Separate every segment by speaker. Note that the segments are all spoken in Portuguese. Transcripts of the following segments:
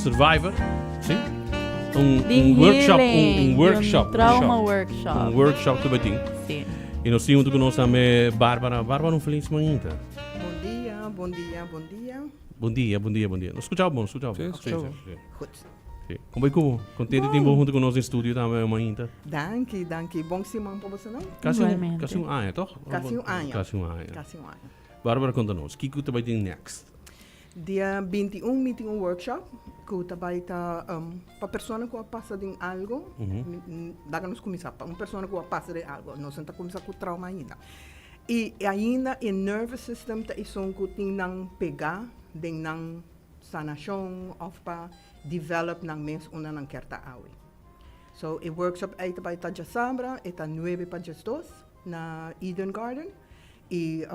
Speaker 1: survivor, sim? Um workshop.
Speaker 2: Trauma workshop.
Speaker 1: Um workshop também.
Speaker 2: Sim.
Speaker 1: E nós temos conosco também Bárbara. Bárbara, feliz manhã.
Speaker 3: Bom dia.
Speaker 1: Bom dia. Nós escutamos.
Speaker 4: Sim.
Speaker 3: Goed.
Speaker 1: Como é que contente de estar junto conosco em estúdio também amanhã?
Speaker 3: Dank. Bom semana para você, não?
Speaker 1: Quase
Speaker 2: Igualmente.
Speaker 1: um ano, toch?
Speaker 3: Quase um ano.
Speaker 1: Quase um ano.
Speaker 3: Quase um ano.
Speaker 1: Bárbara, conta-nos. O que você vai ter next?
Speaker 3: Dia 21 meeting um workshop que também está para pessoa que passa de algo, daí nós começar para uma pessoa que passa de algo, nós tentamos começar com trauma ainda. E ainda o nervous system tá isso que tem não pegar, de não sanação ou para develop nang mens una nang kerta awi. So, o workshop ay tabay ta dya sabra, eta 9 pa dya 2 na Eden Garden. E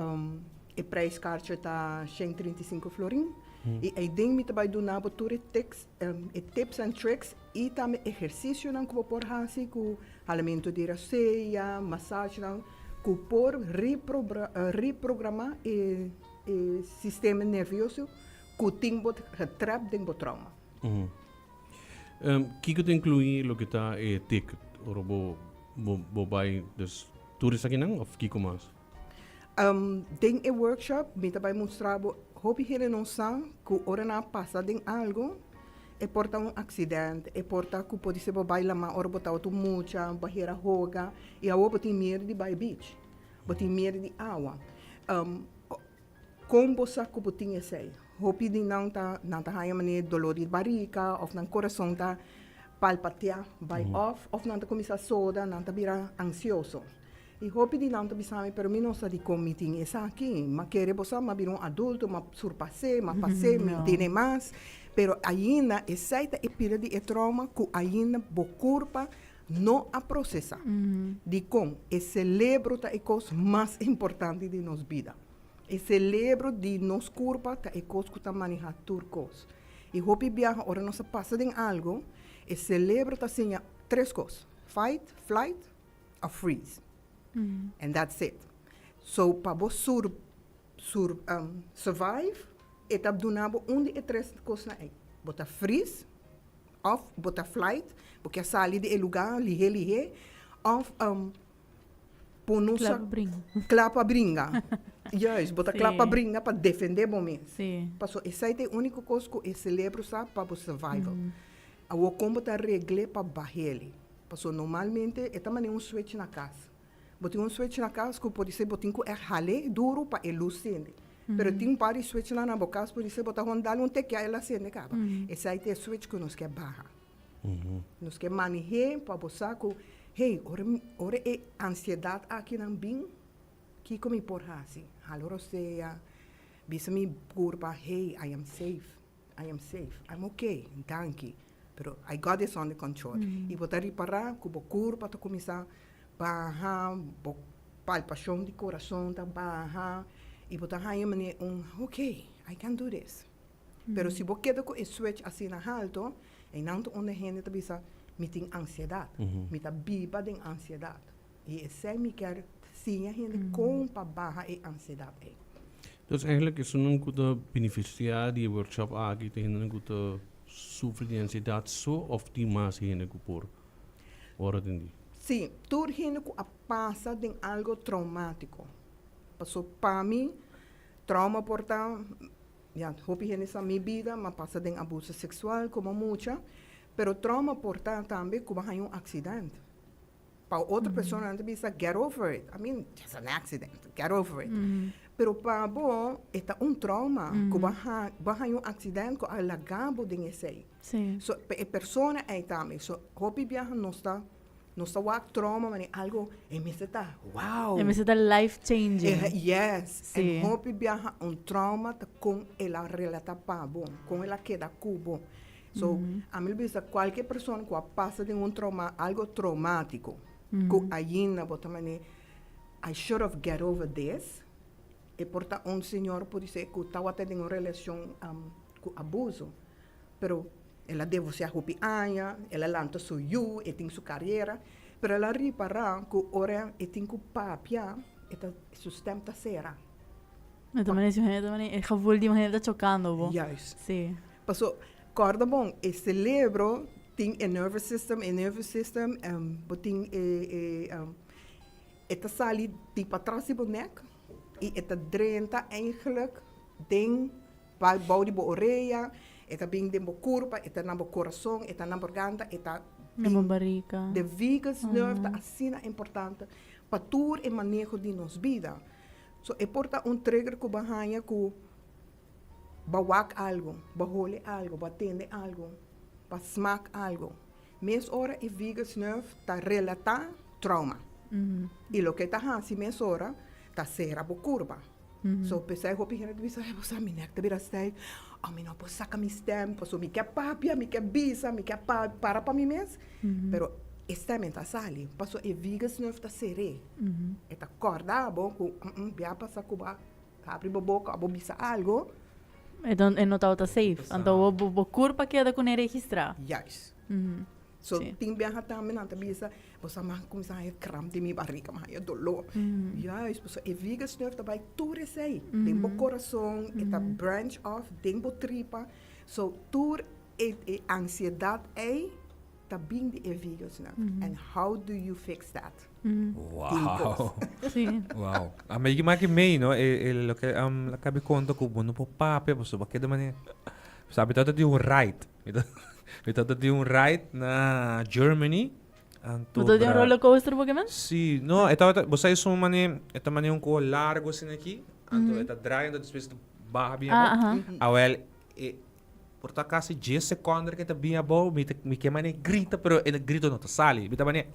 Speaker 3: o prijskaartje ta 135 florin. E ay ding mi tabay do nabo ture tips and tricks e também exercício nang ko por hasi ku alimento de raceia, massagem nang ku por reprogramar e sistema nervioso ku ting bot getrap ding bot trauma.
Speaker 1: Que te inclui lo que está ticket? Ora bo vai dus toerist aqui não? Of que mais?
Speaker 3: Tem um workshop, me também mostrar hobby here não são que ora na passa tem algo e porta um acidente e porta que pode ser baila mas ora botar outro mucha barreira roga e a outra tem medo de bay beach, botar medo de água. Como você que botinha sei? Hopi din não tá haya mane dolor de barriga of nang coração tá palpatear by off of não tá começar soda não tá vira ansioso e hopi din não tá bisame pero mim não sa di committee essa aqui ma querer você ma vir um adulto ma surpassar ma passar me tiene mais pero ainda essa é pira de trauma que ainda bo corpo não a processar de com e celebro tá é coisa mais importante de nos vida. E celebro de nos curva que é coisa que está manejando turcos. E hopi viaja, ora não se passa em algo, e celebro tá assim, 3 coisas. Fight, flight, or freeze. And that's it. So, para você survive, e tá donando de 3 coisas aí. Bota freeze, of, bota flight, porque sair de lugar, lihe, of, clapa bringa. Yes, bota clapa bringa para defender o momento.
Speaker 2: Sim.
Speaker 3: Passou, essa é a única coisa que eu celebro para o survival. O como está regle para barrer. Passou, normalmente, é também um switch na casa. Botei um switch na casa que pode ser, botei um rale duro para ele acender. Pero tem um par de switch lá na boca, pode ser, botar um dali um teque, ela acende, acaba. Essa é a switch que nós quer barra. Nós quer manejar para você que, hey, ora é ansiedade aqui na bem, que como por assim. Allora sea, bisa mi curva, hey, I am safe, I'm okay, thank you. Pero I got this under control. E botar reparar, que a curva está começar a baixar, a palpação de coração está baixar, e botar aí okay, I can do this. Pero se você queda com esse switch assim na alto, e não onde a gente está bisa, me tem ansiedade, me está viva de ansiedade. E esse é me quer sim, a gente compra barra e ansiedade.
Speaker 1: Dus eigenlijk is een goede beneficiar die workshop aqui tegen een goede sofrer de ansiedade zo of die maas heen por worden die.
Speaker 3: Sim, tudo gente que passa de algo traumático. Passou para mim, trauma porta, já, hopi gente sa minha vida, mas passa de abuso sexual como muita, pero trauma porta também como hay um acidente. Para outra pessoa não bisa get over it. I mean, just an accident. Get over it. Pero para bom, é trauma. Que vai um acidente que alagabo de esse.
Speaker 2: Sim.
Speaker 3: So, a pessoa é também. So, hopi viaja não está wak trauma, mas algo me está wow.
Speaker 2: Me está life changing.
Speaker 3: Yes.
Speaker 2: Sim.
Speaker 3: Hopi viaja trauma com ela relata para bom, com ela queda cubo. So, a mim bisa qualquer pessoa que passa de trauma, algo traumático. Que ainda bota mané, I should have get over this. E porta senhor pode ser que estava tendo uma relação com abuso, pero ela deve ser rupianha, ela lança sua e tem sua carreira, pero ela repara que ora e tem que papia, e sustenta sera.
Speaker 2: Também esse momento, também é gevoel die me está chocando, bo.
Speaker 3: Juist.
Speaker 2: Sim.
Speaker 3: Passou, corda bom, e cerebro tem a nervous system, boting het sali die patrasie bonek, e het drenta eigenlijk ding bij body bo oreia, het bing de bo curva, het na bo coração, het na bo garganta, het
Speaker 2: Na barbarica.
Speaker 3: de vagus nerve da assina importante para tour e manejo de nos vida. So e porta trigger ku bahanya ku bawak algo, bahole algo, batende algo, smaak algo. Mes ora e vagus nerve ta relata trauma. E lo que ta hasi mes ora ta sera bo curva. So pensei hopi hena de bisa eu sa minek te bira stay. Oh, mi no po saca mi stem, so mi que papia, mi que bisa, mi que para mi mes. Pero esta menta sali, paso e vagus nerve ta sere. Eta corda bo ku bia passa ku ba abri bo boca, bo bisa algo.
Speaker 2: Então, não está safe. Então, o curva queda com registrar.
Speaker 3: Juist. So, ting biyaha tamen na tabisa, bosa man começa a cramp de mi barriga, mas é dolor. Juist, bosa e vagus nerve também tudo sei. Tem bo coração, eta branch off, tem bo tripa. So, tudo e ansiedade é também de e vagus nerve. And how do you fix that?
Speaker 4: Wow.
Speaker 2: Sim.
Speaker 4: Wow. May gimaki may, no? Lo que lakabi konto ko buno po pape, basta bakit naman sabi tato di yung right. Ito di yung right na Germany.
Speaker 2: Ito di yung roller coaster po kaman?
Speaker 4: Sí, no, ito basta yung mani, ito man yung ko largo sin aqui. Ito dragon ito después baha biya mo. Well, porta kasi 10 seconds que biya bo, mi que mani grita pero el grito no te sale. Bita mani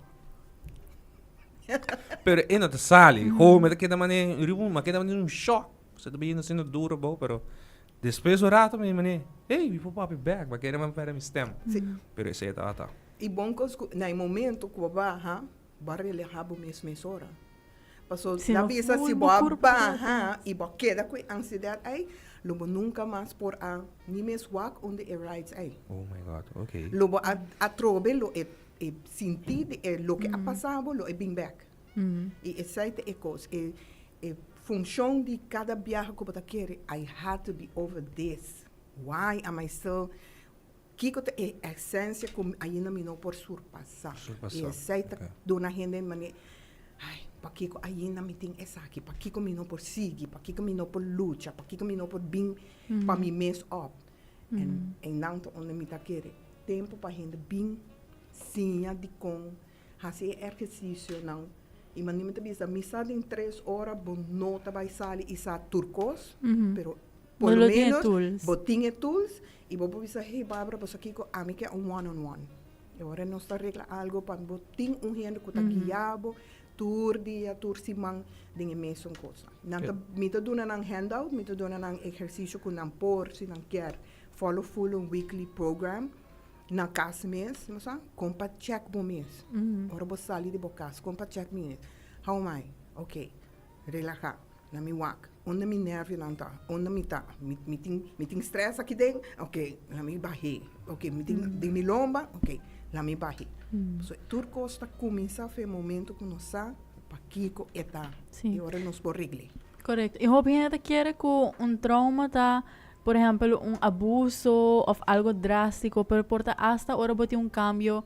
Speaker 4: pero não te sale. Como é que da maneira, mas que da maneira shock. Você também não sendo duro, bom, pero depois o rato me mané, hey, we pop up back, mas que era para me stem. Pero isso aí tá.
Speaker 3: E bom que no momento que barra, barra ele rabo mesmo hora. Passou na visa se boa barra e boa queda com ansiedade aí, logo nunca mais por a nem mesmo walk onde é right aí.
Speaker 4: Oh my god, okay.
Speaker 3: Logo a trobe lo e sentir lo que ha passado, lo é bem back. E essa é coisa, e função de cada viagem que você quer, I had to be over this. Why am I still? Que é a essência que ainda me não por surpassar. E essa é dona gente mané, ai, para que ainda me tem essa aqui, para que me não por seguir, para que me não por luta, para que me não por bem, para me mess up. E não onde me tá querer tempo para gente bem sim de com fazer exercício não e manimento bisa misa em 3 horas bom nota vai sair e sa turcos pero por lo menos botinha tools e vou bisa hey Bárbara pues aqui com a mim que one on one agora nós está regla algo para botin gente que tá guiado tur simang dinge mesong coisa nanta mita dona nang handout mita dona nang exercício com nang por se nang quer follow full on weekly program na casa mês, mas compa check bom mês. Ora você sair de boca, compa check mês. How am I? Okay. Relaxa, na mi wak. Onde mi nerve não tá? Onde mi tá? Mi tem stress aqui dentro? Okay, na mi barri. Okay, mi tem de mi lomba? Okay, na mi barri. So tudo costa começa a fer momento que nós sa pa kiko eta. E ora nós por regle.
Speaker 2: Correto. E hope gente quer que trauma tá por ejemplo, abuso o algo drástico, pero porta hasta ahora bote cambio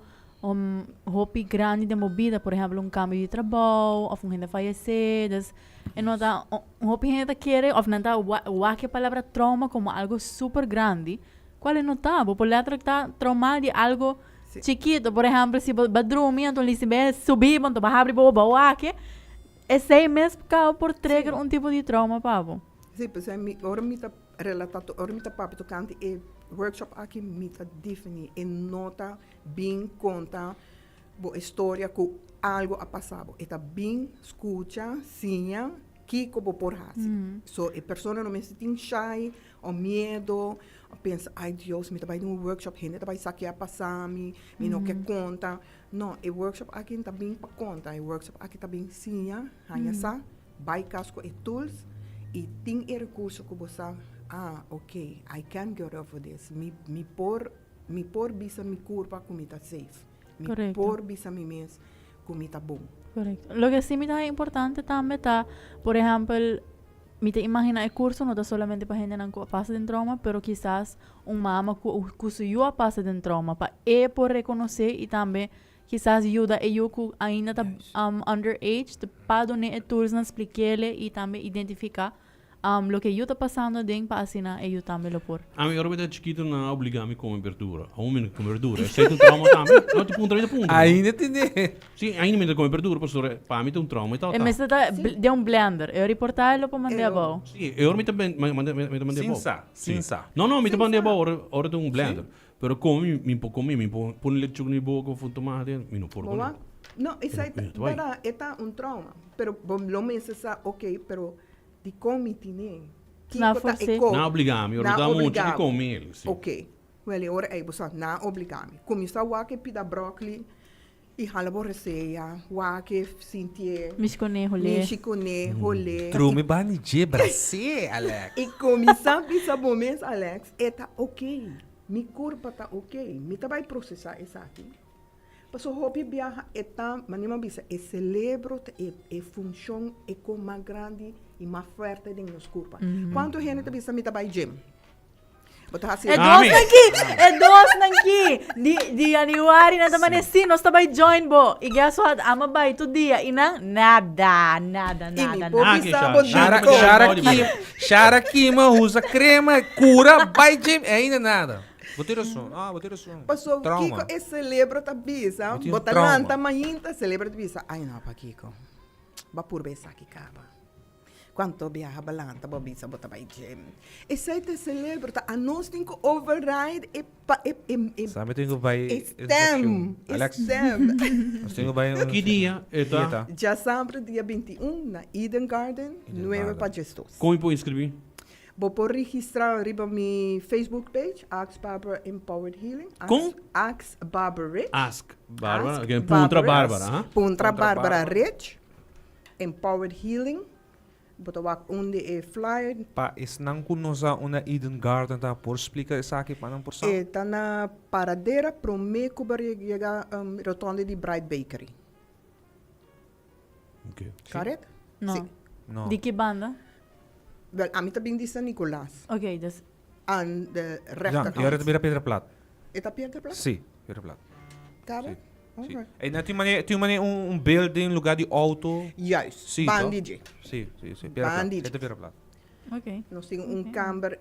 Speaker 2: hopi grande de movida, por ejemplo, cambio de trabajo, o gente fallecer, e nota, hopi gente quiere, o nota, que palabra trauma como algo super grande, ¿cuál es notable? Por la otra trauma de algo chiquito, por ejemplo, si va dormir, entonces si ve subir, entonces va a abrir boba, que ese mes por trigger tipo de trauma, pavo.
Speaker 3: Sí, pues ahora me está relatado, ahora me está papi tocante e workshop aqui me está definir e nota bem conta bo história que algo ha passado. Está bem escuta, sinha, que como por assim. So a pessoa não me sente shy ou medo, pensa, ai Deus, me está vai num workshop, gente vai saquear passar me não quer conta. Não, o workshop aqui está bem para conta, o workshop aqui está bem sinha, hanha vai casco e tools. E tem recurso que você ok, I can get over this. Me por bisa mi curva como está safe. Me por bisa mi mes como está bom.
Speaker 2: Correcto. Lo que sí me da importante también está, por ejemplo, me te imagina el curso no está solamente para gente que pasa de trauma, pero quizás un mamá que se yo pasa de trauma para por reconocer y también quizás ayuda ellos que ainda está underage, de para donar el tools, explicarle y también identificar lo que yo está pasando dentro para así ellos también lo por.
Speaker 1: A mim, era chiquito, não obrigava-me a comer verdura. A um comer verdura. Sei do trauma também. Não, tipo, ponto.
Speaker 4: Ainda entender.
Speaker 1: Sim, ainda me comer verdura, pastor. Para mim, tem trauma e tal.
Speaker 2: E mas está de blender. Eu reportar para mandar a boa.
Speaker 1: Sim, eu me também mandei a boa.
Speaker 4: Sinsa.
Speaker 1: Não, me mandei a boa. Hora de blender. Pero come, me põe leite no boca com tomate, me não por
Speaker 3: Boa? No, isso aí é um trauma. Pero lo menos está ok, pero de come tiene.
Speaker 2: Não force.
Speaker 1: Não obrigame, eu dá muito de comer.
Speaker 3: Ok. Well, agora é você não obrigame. Começa a que pida brócolis e hala borreceia, que sentir.
Speaker 2: Miscone, rolê.
Speaker 3: Rolê.
Speaker 4: Trume bani de bracê, Alex.
Speaker 3: E começar a pensar momentos, Alex, tá ok. Mi corpo tá ok. Mi tá vai processar isso aqui. Passo hobby viaja tá, manima bisa, é cerebro é função é com mais grande e mais forte dentro nos corpos. Quanto gente bisa mi tá vai gym?
Speaker 2: É dos nanki. De aniwari na taman si, nós tá vai join bo. E guess what? Ama vai todo dia e não nada.
Speaker 4: Shara Kima usa crema, cura, vai gym, ainda nada. Botei som.
Speaker 3: Passou, Kiko, é celebra tá bisa. Bota nanta mainta, celebra tá bisa. Ai não, pa Kiko. Ba por besa que caba. Quanto viaja balanta, ba bisa, bota vai gym. Esse aí te celebra, tá? A nós tem que override e
Speaker 4: Sabe, tem que vai...
Speaker 3: Alex.
Speaker 4: Nós tem que vai...
Speaker 1: Que dia? Eta?
Speaker 3: Já sempre dia 21 na Eden Garden, 9 para gestos.
Speaker 1: Como pode inscrever?
Speaker 3: Vou por registrar riba mi Facebook page, Ask Barbara Empowered Healing.
Speaker 1: Com?
Speaker 3: Ask Barbara Rich.
Speaker 1: Ask Barbara. Puntra Barbara.
Speaker 3: Puntra Barbara Rich. Empowered Healing. Botawak onde é flyer.
Speaker 4: Pa, is nang kunosa una Eden Garden ta por explica essa aqui para não por sal.
Speaker 3: Tá na paradeira pro me kubarega rotonda di Bright Bakery.
Speaker 1: Okay.
Speaker 3: Correct?
Speaker 2: Não.
Speaker 4: No.
Speaker 2: De que banda?
Speaker 3: Wel, a mim também diz San Nicolás.
Speaker 2: Ok, dus...
Speaker 3: Aan de
Speaker 4: Ja,
Speaker 3: rechterkant.
Speaker 4: je hebt weer Pedra Plat.
Speaker 3: É tá Pedra Plat?
Speaker 4: Sim, Pedra Plat.
Speaker 3: Correct?
Speaker 4: Sim.
Speaker 3: Alright.
Speaker 4: E na tinha um building, lugar de auto.
Speaker 3: Juist.
Speaker 4: Sim,
Speaker 3: Bandije.
Speaker 4: Sim. Pedra Plat.
Speaker 3: Bandit.
Speaker 4: Het Pedra Plat.
Speaker 2: Ok.
Speaker 3: Nós temos kamer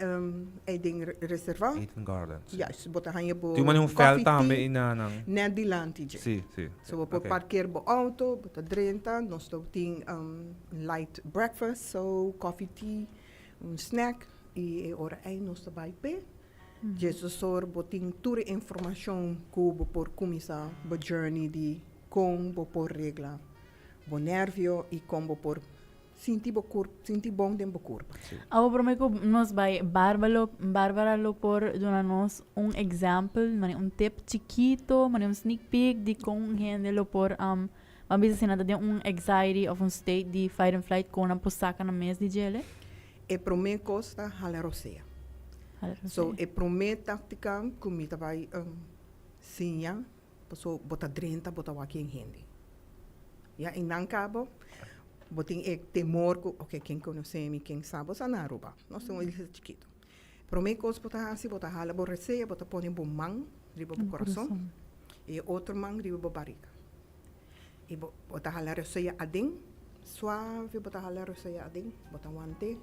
Speaker 3: reservado.
Speaker 4: Eden Garden.
Speaker 3: Juist, botar hij bo.
Speaker 4: Tinha um fel também ina nang.
Speaker 3: Net die landije.
Speaker 4: Sim.
Speaker 3: So we parkeer bo auto, botar drenta, nós tem light breakfast, so coffee tea, snack e ora aí nós vai pé. Jesus sor botin tour informação que por começar bo journey de como por regla, bo nervio e como por sentir bom dentro do corpo.
Speaker 2: Agora, para mim, nós vai Bárbara lo por donar nos exemplo, tip chiquito, sneak peek de como gente lo por mabisa sinada de anxiety of state de fight and flight com na posaca na mesa de gele.
Speaker 3: E para mim costa halerosea. So e para mim tática comida vai sinha, so bota 30 bota aqui em gente. E não cabo botin temor que ok quem conhece quem sabe sa na ruba. Nós somos eles chiquito. Para mim costa bota assim bota hala borreceia, bota põe bom mão, riba bo coração. E outro mão riba bo barriga. E bota halerosea adem, suave bota halerosea adem, bota guante.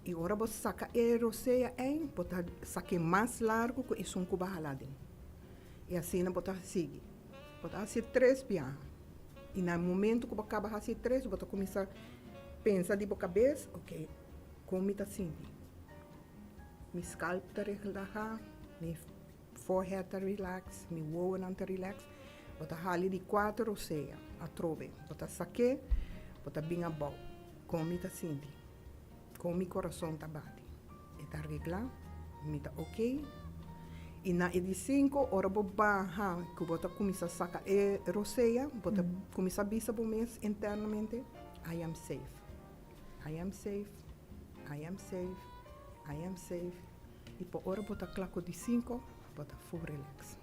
Speaker 3: E agora você saca a roceia aí, bota saque mais largo que isso cuba haladem. E assim não bota seguir. Bota assim 3 piá. E no momento que você acaba assim 3, você começa a pensar de boca cabeça, ok, como está assim? Mi scalp está relaxado, mi forehead está relax, mi woven está relax. Bota hali de 4 roceia, a trove. Bota saque, bota bem a bom. Como está assim? Com meu coração tá bate. Está arreglado, me tá ok. E na edição, ora vou barrar, que vou começar a sacar a roceia, vou começar a bisa por mês internamente. I am safe. I am safe. I am safe. I am safe. E por hora vou claco de 5, vou full relax.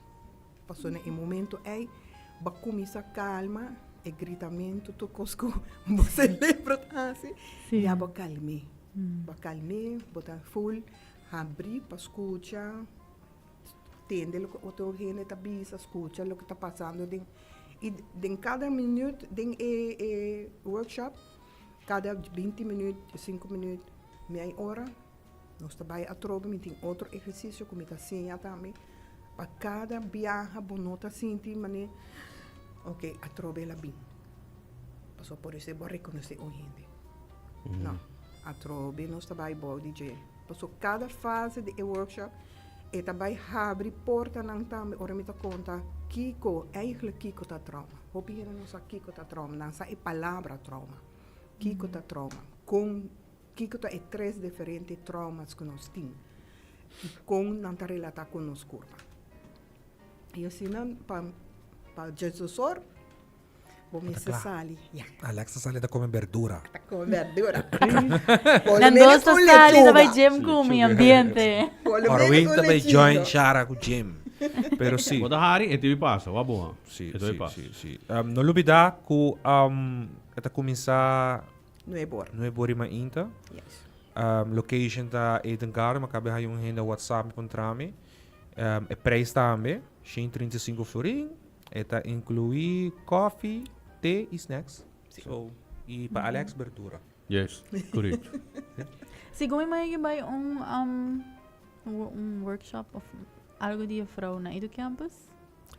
Speaker 3: Passou no momento aí, vou começar calma, e gritamento, tu cosco, você lembra assim? E vou calme. Para calmar, botar full, abrir para escuchar, entender o que outra gente está vendo, escucha o que está passando. E em cada minuto, em workshop, cada 20 minutos, 5 minutos, meia hora, nós trabalhamos a trova, tem outro exercício, como está assim também. Para cada viagem, nós está sentindo, mané, ok, a trova é bem. Só por isso, eu vou reconhecer a gente. Não, a trova, nós trabalhamos bom, DJ. Passou cada fase do workshop, e também abre porta não também, ora me dá conta, Kiko, eigenlijk Kiko está trauma. Hopi hier não sa Kiko está trauma, não sa a palavra trauma. Kiko está trauma. Com Kiko está é 3 diferentes traumas que nós temos. E com não está relatado com nos curva. E assim, para Jesus, vou me sali.
Speaker 4: Alexa sale da comer verdura.
Speaker 3: Está com verdura.
Speaker 2: Nando's sa sali na may gym ko, may ambiente.
Speaker 4: Orwin também join Shara com Jim. Pero sim.
Speaker 1: Vou dar hari, e ti passa, va boa.
Speaker 4: Sim,
Speaker 1: E tu
Speaker 4: sim,
Speaker 1: passa.
Speaker 4: sim, sim. Não lubida que esta começar
Speaker 3: Não é bom.
Speaker 4: não é borima inta.
Speaker 3: Yes.
Speaker 4: Location ta Edengaro, mas cabe aí renda WhatsApp contra mim. É preço também, 135 florin. Eta inclui coffee, thee e snacks. So, e para Alex verdura.
Speaker 1: Yes, correto.
Speaker 2: Siguro may may um workshop of algo de vrouw na Edu Campus?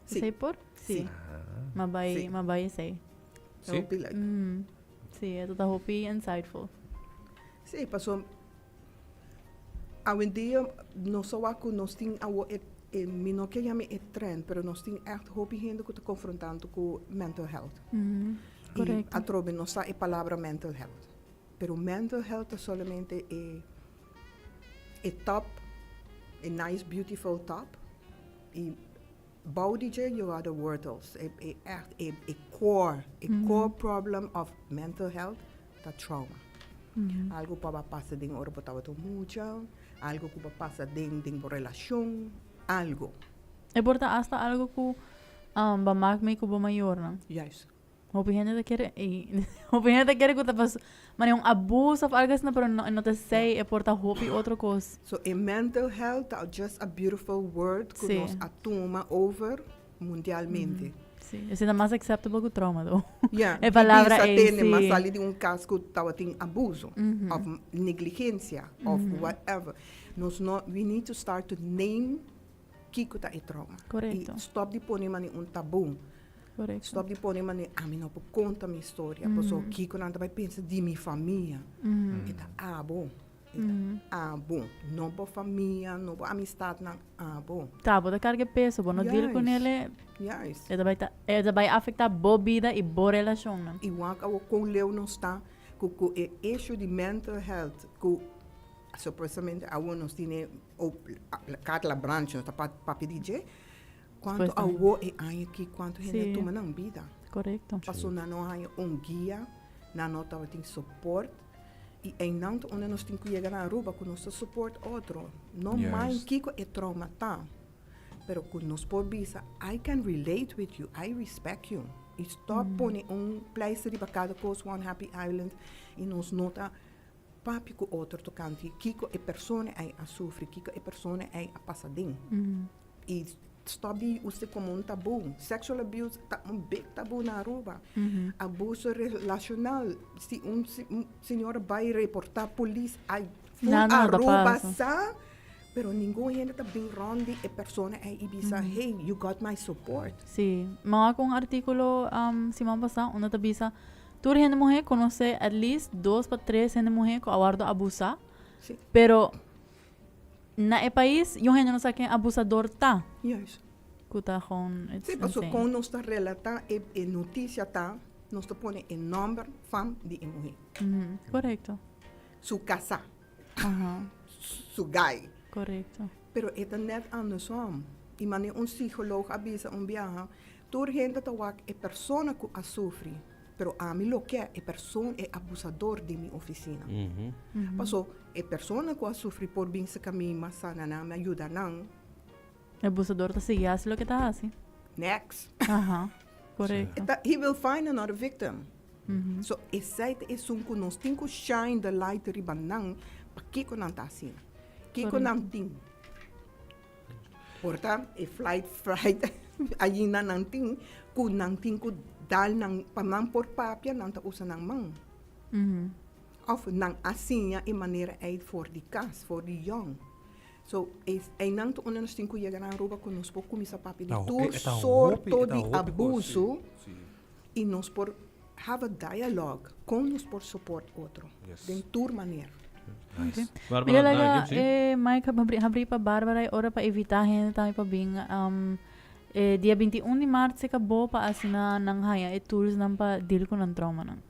Speaker 3: Sim.
Speaker 2: Sei por?
Speaker 3: Sim.
Speaker 2: Mabay, mabay sei.
Speaker 3: Sim.
Speaker 2: Sim, é toda hopi insightful.
Speaker 3: Sim, passou. Hoje em dia, não só aqui, nós temos não que chama trend, mas nós temos echt hoop gente que está confrontando com mental health.
Speaker 2: Correto.
Speaker 3: E a trobe não está a palavra mental health. Pero mental health é somente a top, a nice, beautiful top. E body you are the wortels. A core problem of mental health, the trauma. Algo para passar dentro hora botava tu mucho, algo que para passar dentro relação, algo.
Speaker 2: É porta hasta algo que bamak may kubo mayor na.
Speaker 3: Yes.
Speaker 2: Hopi gente te quiere hopi gente quiere que te paso. Man yung abuse of algo na pero no te say é porta hopi outra coisa.
Speaker 3: So in mental health, just a beautiful word que
Speaker 2: Sim.
Speaker 3: nós atoma over mundialmente.
Speaker 2: Sim, esse é mais acceptable que o trauma do.
Speaker 3: Yeah,
Speaker 2: É palavra
Speaker 3: é
Speaker 2: é
Speaker 3: sim. Mas
Speaker 2: sim.
Speaker 3: ali de caso que estava tendo abuso, of negligência, of whatever. We need to start to name kiko ta e trauma.
Speaker 2: Correto.
Speaker 3: E stop de pôr mani tabu.
Speaker 2: Correto.
Speaker 3: Stop de pôr mani, não pode contar minha história. Porque kiko não vai pensar de minha família. Eta bom. Bom. Não por família, não por amistade, não. Bom.
Speaker 2: Tá, bota carga peso, bom, não deal com ele.
Speaker 3: Yes.
Speaker 2: Ele vai afetar boa vida e boa relação, né?
Speaker 3: Igual que com o Leo não está, com o issue de mental health, com supostamente a nós temos cada branch, não está para pedir, quanto a é aí que quanto gente toma na vida.
Speaker 2: Correto.
Speaker 3: Passou na não há guia, na nota tem suporte. E em não onde nós temos que chegar na Aruba com nosso suporte outro. Não mais que é trauma tá. Pero com nós por visa, I can relate with you, I respect you. E stop pone place de cada coisa, one happy island, e nos nota papi com outro tocante. Kiko é pessoa a sofrer, Kiko é pessoa a passadinho. E stop de usar como tabu. Sexual abuse tá big tabu na Aruba. Abuso relacional. Se senhor vai reportar polícia, Aruba sa, pero ninguém ainda está bem ronde e pessoa é Ibiza. Hey, you got my support.
Speaker 2: Sim, mga kung artikulo semana passada, onde tabisa, tur gente mulher conoce at least 2 para 3 gente mulher que awardo abusa.
Speaker 3: Sí.
Speaker 2: Pero na e país, yung gente não sabe quem abusador tá.
Speaker 3: Yes.
Speaker 2: Kuta con
Speaker 3: Sim, porque quando nós está relatando e notícia tá, nós está põe o nome fam de mulher.
Speaker 2: Correto.
Speaker 3: Su casa, su guy.
Speaker 2: Correto.
Speaker 3: Pero é net andersom. E mane psicólogo avisa viaja, toda gente tá wak é pessoa que a sofre, pero a mim lo que é pessoa é abusador de minha oficina. Passou é pessoa que a sofre por bem se caminho mas sana na me ajuda não.
Speaker 2: Abusador tá seguindo lo que tá assim.
Speaker 3: Next.
Speaker 2: Correto.
Speaker 3: He will find another victim. So, essa é um que nós temos que shine the light ribanang para que que não está assim. Que que não tem. Porta, flight, aí não tem, que não tem que dar, para não pôr papia, não está usando a mão. Of não assim, é maneira é for de casa, for de young. So, é não que nós temos que chegar na roupa que nós podemos começar a papia de tour, sorto de abuso, e nós por have a dialogue com nós por suporte outro, de tour maneira.
Speaker 4: Nice.
Speaker 2: Mira laga, Mike, habri pa Barbara, ora pa evitar hen tayo pa bing, dia 21 de março acabou pa asina nang haya, tours nang pa deal ko ng trauma nang.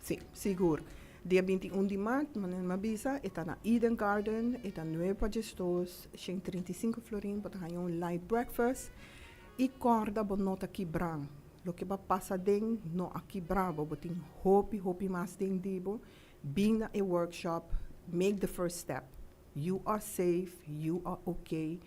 Speaker 3: Sim, seguro. Dia 21 de março, manen mabisa, está na Eden Garden, está 9 para gestos, 35 florin, para ter um light breakfast, e corda bonota aqui branco. Lo que va passa den no aqui bravo, botin hopi mas den dibo, being a workshop, make the first step. You are safe, you are okay,